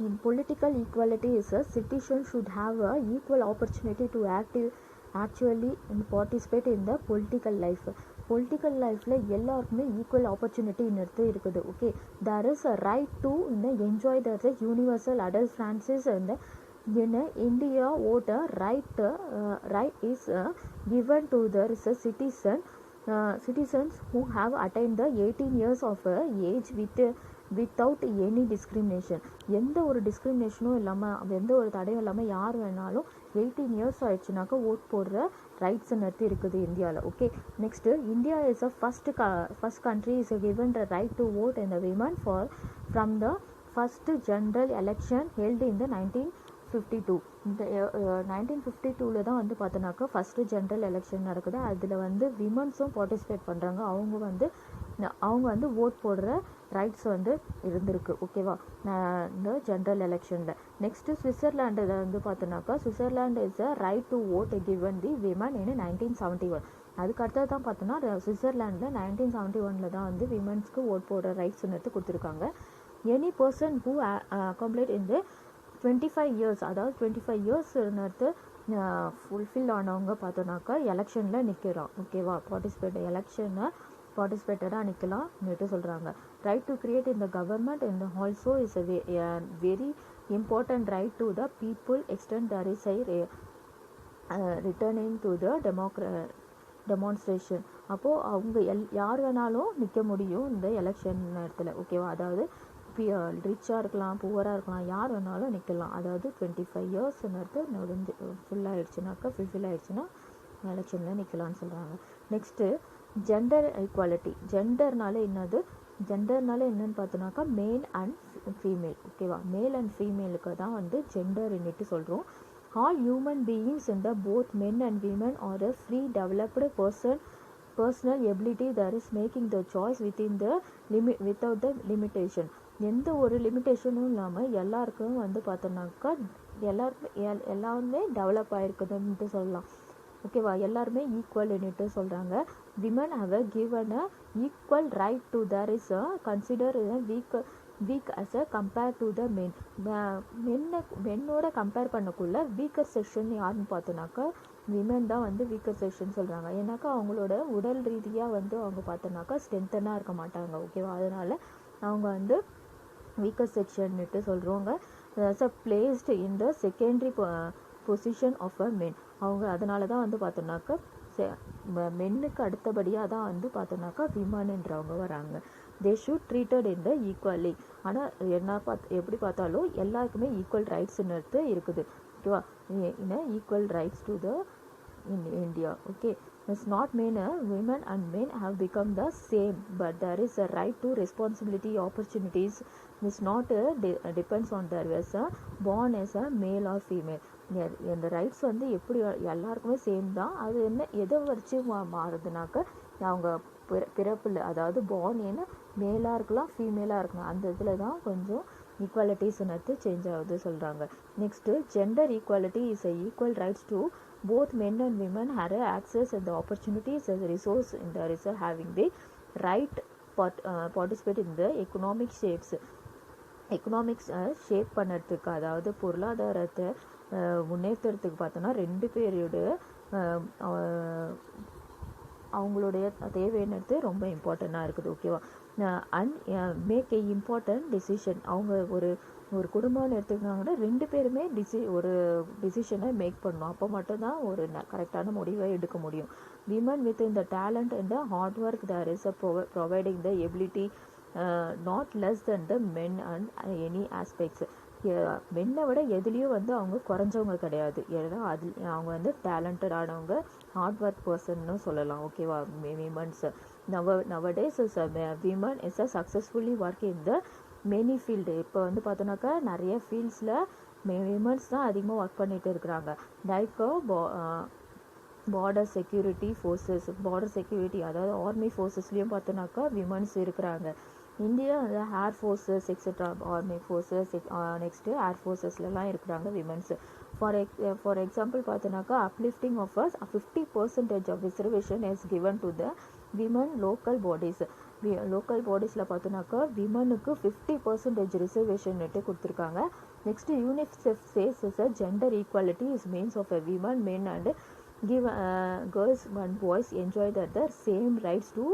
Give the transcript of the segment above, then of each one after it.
In political equality is a citizen should have a equal opportunity to actually participate in the political life. Political லைஃப்பில் எல்லாருக்குமே equal ஆப்பர்ச்சுனிட்டின்னு இருக்குது. Okay, there is a right to enjoy the universal adult franchise in India. Voter right is given to the citizens who have attained the 18 years of age without any discrimination. எந்த ஒரு டிஸ்கிரிமினேஷனும் இல்லாமல், எந்த ஒரு தடையும் இல்லாமல் யார் வேணாலும் 18 இயர்ஸ் ஆயிடுச்சுனாக்கா ஓட் போடுற ரைட்ஸ் நிறுத்தி இருக்குது இந்தியாவில். Okay, next India is a first country is given the right to vote in the women from the first general election held in the 1952. இந்த 1952 தான் பார்த்தோன்னாக்கா ஃபஸ்ட்டு ஜென்ரல் எலெக்ஷன் நடக்குது. அதில் விமன்ஸும் பார்ட்டிசிபேட் பண்ணுறாங்க. அவங்க ஓட் போடுற ரைட்ஸ் இருந்திருக்கு. ஓகேவா, இந்த ஜென்ரல் எலெக்ஷனில். நெக்ஸ்ட்டு சுவிட்சர்லாண்டில் பார்த்தோன்னாக்கா Switzerland is a right to vote given the women in 1971. அதுக்கு அடுத்தது தான் பார்த்தோன்னா சுவிட்சர்லாண்டில் 1971 தான் விமன்ஸ்க்கு ஓட் போடுற ரைட்ஸ் கொடுத்துருக்காங்க. எனி பர்சன் ஹூ கம்ப்ளீட் இந்த 25 இயர்ஸ், அதாவது 25 இயர்ஸ் ஃபுல்ஃபில் ஆனவங்க பார்த்தோன்னாக்கா எலெக்ஷனில் நிற்கிறான். ஓகேவா, பார்ட்டிசிபேட்டடாக நிற்கலாம்னுட்டு சொல்கிறாங்க. Right to create in the government and also is a very important right to the people extend their returning to the demonstration. அப்போது அவங்க யார் வேணாலும் நிற்க முடியும் இந்த எலெக்ஷன் நேரத்தில். ஓகேவா, அதாவது ரிச்சாக இருக்கலாம், புவராக இருக்கலாம், யார் வேணாலும் நிற்கலாம். அதாவது 25 இயர்ஸ் ஃபுல் ஆகிடுச்சுன்னா எலெக்ஷனில் நிற்கலான்னு சொல்கிறாங்க. Next gender equality. ஜெண்டர்னால என்னன்னு பார்த்தோன்னாக்கா மேல் அண்ட் ஃபீமேல். ஓகேவா, மேல் அண்ட் ஃபீமேலுக்கு தான் ஜெண்டர்ன்னுட்டு சொல்கிறோம். ஆல் ஹியூமன் பீயிங்ஸ் இந்த both men and women R a free developed personal ability that is making the choice without the limitation. எந்த ஒரு லிமிட்டேஷனும் இல்லாமல் எல்லாருக்கும் பார்த்தோன்னாக்கா எல்லாருமே டெவலப் ஆகிருக்குதுன்ட்டு சொல்லலாம். ஓகேவா, எல்லாருமே ஈக்குவல்னுட்டு சொல்கிறாங்க. Women have given a equal right to there is consider weak as a compared to the men. மென்னோட கம்பேர் பண்ணக்குள்ள வீக்கர் செக்ஷன் யாருன்னு பார்த்தோன்னாக்கா விமன் தான் வீக்கர் செக்ஷன் சொல்கிறாங்க. ஏன்னாக்கா அவங்களோட உடல் ரீதியாக அவங்க பார்த்தோன்னாக்கா ஸ்ட்ரென்த்தனாக இருக்க மாட்டாங்க. ஓகேவா, அதனால் அவங்க வீக்கர் செக்ஷன்னுட்டு சொல்கிறவங்க placed in the secondary position of a men. அவங்க அதனால தான் பார்த்தோன்னாக்கா மென்னுக்கு அடுத்தபடியாக தான் பார்த்தோன்னாக்கா விமன்ன்றவங்க வராங்க. They should treated in the equally. ஆனால் எப்படி பார்த்தாலும் எல்லாருக்குமே ஈக்குவல் ரைட்ஸ்ன்னு இருக்குது. ஓகேவா, equal rights to the in India. Okay, it's not mean women and men have become the same, but there is a right to responsibility, opportunities. It's not depends on their was born as a male or female. இந்த rights எப்படி எல்லாருக்குமே same தான். அது எதை வச்சு மாறுதுனாக்க அவங்க பிறப்பில், அதாவது born மேலாக இருக்கலாம், ஃபீமேலாக இருக்கலாம், அந்த இதில் தான் கொஞ்சம் ஈக்குவாலிட்டிஸ் சேஞ்ச் ஆகுது சொல்கிறாங்க. Next gender equality is equal rights to both men and women had access and the opportunities as a resource in the having the right participate in the economic shapes. Economics shape பண்ணுறதுக்கு, அதாவது பொருளாதாரத்தை முன்னேற்றத்துக்கு பார்த்தோன்னா ரெண்டு பேரோட அவங்களுடைய தேவையானது ரொம்ப இம்பார்ட்டண்ட்டாக இருக்குது. ஓகேவா, and make a important decision. அவங்க ஒரு குடும்பம்னு எடுத்துக்கிட்டாங்கன்னா ரெண்டு பேருமே ஒரு டிசிஷனை மேக் பண்ணணும். அப்போ மட்டும்தான் ஒரு கரெக்டான முடிவை எடுக்க முடியும். விமன் வித் இந்த talent and hard work there is providing the ability not less than the men and any aspects. மென்னை விட எதுலேயும் அவங்க குறைஞ்சவங்க கிடையாது. ஏன்னா அவங்க டேலண்டடானவங்க, ஹார்ட் ஒர்க் பர்சன்னு சொல்லலாம். ஓகேவா, women's nowadays women is a successfully work in the many field. இப்போ பார்த்தோன்னாக்கா நிறைய ஃபீல்ட்ஸில் விமன்ஸ் தான் அதிகமாக ஒர்க் பண்ணிகிட்டு இருக்கிறாங்க. Like border security forces, border security அதாவது ஆர்மி ஃபோர்ஸஸ்லேயும் பார்த்தோன்னாக்கா விமன்ஸ் இருக்கிறாங்க. India air forces etcetera, army forces, next air ஃபோர்ஸஸ்லாம் இருக்கிறாங்க விமன்ஸ். ஃபார் எக்ஸாம்பிள் பார்த்தோன்னாக்கா uplifting of 50% of reservation is given to the women local bodies. Local பாடிஸில் பார்த்தோன்னாக்கா விமனுக்கு 50% ரிசர்வேஷன்ட்டு கொடுத்துருக்காங்க. Next UNICEF says is a gender equality is means of a women men and give girls and boys enjoy the same rights to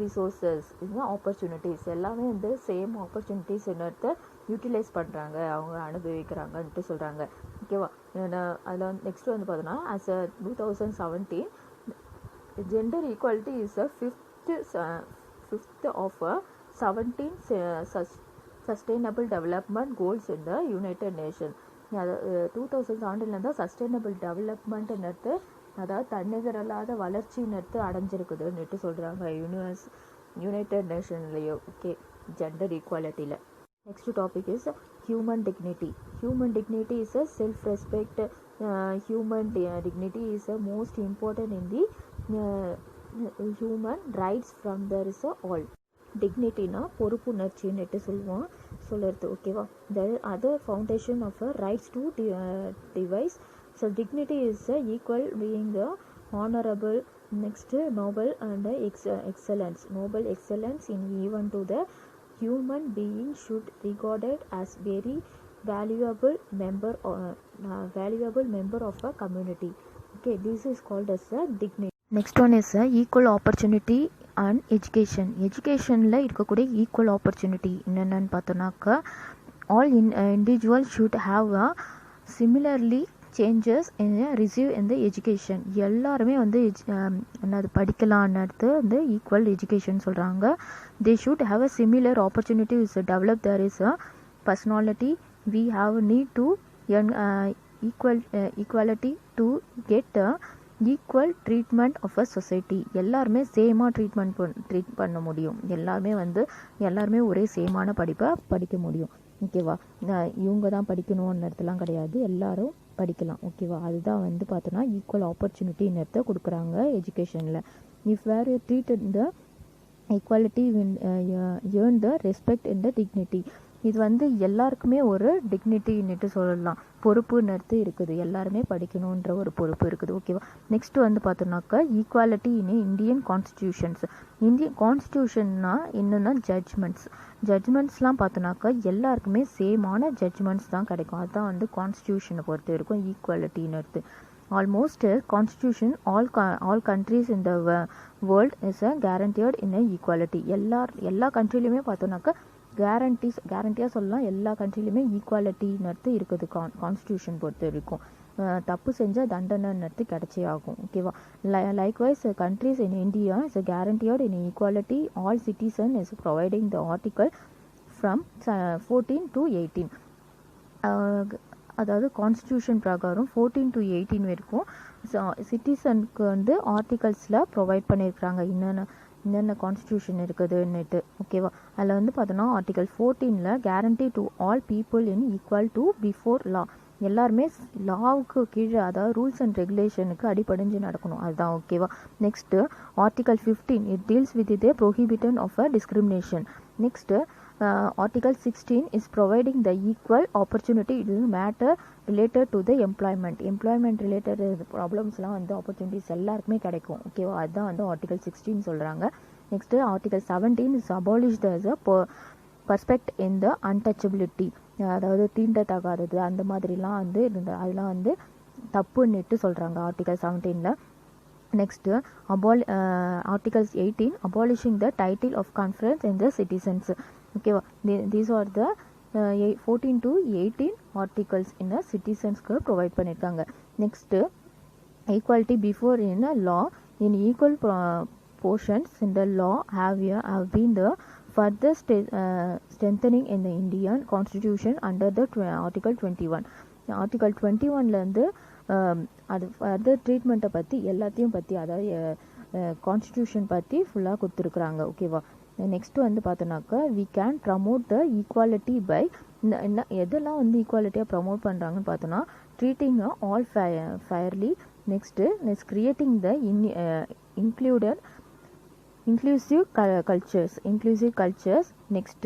resources இந்த opportunities எல்லாமே வந்து same opportunities என்னத்தை utilise பண்ணுறாங்க, அவங்க அனுபவிக்கிறாங்கன்ட்டு சொல்கிறாங்க. ஓகேவா? அதில் வந்து நெக்ஸ்ட் வந்து பார்த்தோன்னா as a 2017 gender equality is a fifth of 17 sustainable development goals in the United Nation. அது 2017 தான் சஸ்டைனபிள் டெவலப்மெண்ட்னு அதாவது தன்னிகரல்லாத வளர்ச்சின்னு அடைஞ்சிருக்குதுன்னுட்டு சொல்கிறாங்க யுனைடெட் நேஷன்லேயோ. ஓகே, ஜெண்டர் ஈக்குவாலிட்டியில். Next topic is human dignity. Human dignity is a self respect. Human dignity is a most important in the human rights from there is a all. டிக்னிட்டினா பொறுப்புணர்ச்சின்னுட்டு சொல்லுறது. ஓகேவா? The other foundation of a rights to device. So dignity is equal being the honorable, next noble and excellence. Noble excellence in even to the human being should regarded as very valuable member of a community. Okay, this is called as a dignity. Next one is equal opportunity and education. Educationல இருக்கக்கூடிய equal opportunity என்னென்னு பார்த்தோன்னாக்கா all individuals should have a similarly changes receive இந்த education. எல்லாருமே வந்து என்னது படிக்கலான்னுறது வந்து ஈக்குவல் எஜுகேஷன் சொல்கிறாங்க. They should have a similar opportunities develop there is a personality. We have need to equality to get equal treatment of a society. எல்லாருமே சேமாக treat பண்ண முடியும். எல்லாருமே ஒரே சேமான படிப்பை படிக்க முடியும். ஓகேவா? இவங்க தான் படிக்கணும்ன்றதுலாம் கிடையாது, எல்லாரும் படிக்கலாம். ஓகேவா? அதுதான் வந்து பார்த்தோன்னா ஈக்குவல் ஆப்பர்ச்சுனிட்டின்னு கொடுக்குறாங்க எஜுகேஷனில். If were treated the equality earn the respect in the dignity. இது வந்து எல்லாருக்குமே ஒரு டிக்னிட்டின்னுட்டு சொல்லலாம். பொறுப்புன்னு இருக்குது, எல்லாருமே படிக்கணுன்ற ஒரு பொறுப்பு இருக்குது. ஓகேவா? நெக்ஸ்ட் வந்து பார்த்தோம்னாக்கா equality in Indian constitutions. Indian கான்ஸ்டியூஷன்னா என்னென்னா ஜட்ஜ்மெண்ட்ஸ்லாம் பார்த்தோன்னாக்கா எல்லாருக்குமே சேமான ஜட்ஜ்மெண்ட்ஸ் தான் கிடைக்கும். அதுதான் வந்து கான்ஸ்டியூஷனை பொறுத்த வரைக்கும் ஈக்குவாலிட்டின்னு. Almost constitution all countries in the world is a guaranteed in equality. எல்லா கண்ட்ரிலையுமே பார்த்தோன்னாக்கா கேரண்டியாக சொல்லலாம். எல்லா கண்ட்ரிலையுமே ஈக்குவாலிட்டின்னு இருக்குது கான்ஸ்டியூஷன் பொறுத்த வரைக்கும். தப்பு செஞ்சால் தண்டனைன்னு கிடைச்சே ஆகும். ஓகேவா? Likewise countries in India is guaranteed in equality. All citizen is providing the article from 14 to 18. அதாவது கான்ஸ்டியூஷன் பிரகாரம் 14 to 18 வரைக்கும் சிட்டிசனுக்கு வந்து ஆர்டிகல்ஸில் ப்ரொவைட் பண்ணியிருக்கிறாங்க என்னென்ன கான்ஸ்டியூஷன் இருக்குதுன்னுட்டு. ஓகேவா? அதில் வந்து பார்த்தோன்னா article 14 guarantee to all people in equal to before law. எல்லாருமே லாவுக்கு கீழே, அதாவது ரூல்ஸ் அண்ட் ரெகுலேஷனுக்கு அடிப்படைஞ்சு நடக்கணும். அதுதான். ஓகேவா? Next article 15 it deals with the prohibition of a discrimination. Next article 16 is providing the equal opportunity. இது matter related to the employment related ப்ராப்ளம்ஸ்லாம் வந்து opportunities எல்லாருக்குமே கிடைக்கும். ஓகேவா? அதுதான் வந்து ஆர்டிகல் 16 சொல்கிறாங்க. Next article 17 is abolished as a perspective in the untouchability. அதாவது தீண்டத்தகாதது அந்த மாதிரிலாம் வந்து அதெல்லாம் வந்து தப்புன்னுட்டு சொல்கிறாங்க article 17. Next articles 18 abolishing the title of conference in the citizens. ஓகேவா? These are the 14 to 18 articles இந்த சிட்டிசன்ஸ்க்கு ப்ரொவைட் பண்ணியிருக்காங்க. Next equality before in a law in equal portions in the law have been the further strengthening in the Indian Constitution under the Article 21. Article 21லேருந்து அது further ட்ரீட்மெண்ட்டை பற்றி எல்லாத்தையும் பற்றி, அதாவது constitution பற்றி ஃபுல்லாக கொடுத்துருக்குறாங்க. ஓகேவா? நெக்ஸ்ட்டு வந்து பார்த்தோன்னாக்கா we can promote the equality by எதெல்லாம் வந்து ஈக்குவாலிட்டியாக ப்ரமோட் பண்ணுறாங்கன்னு பார்த்தோன்னா treating all fairly. Next creating the inclusive cultures. Next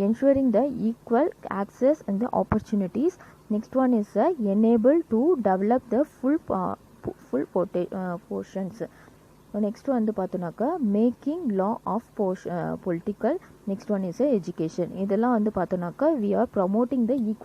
ensuring the equal access and the opportunities. Next one is enable to develop the full portions. Next வந்து பார்த்தோன்னாக்கா making law of political. Next one is education. இதெல்லாம் வந்து பார்த்தோன்னாக்கா we are promoting the equal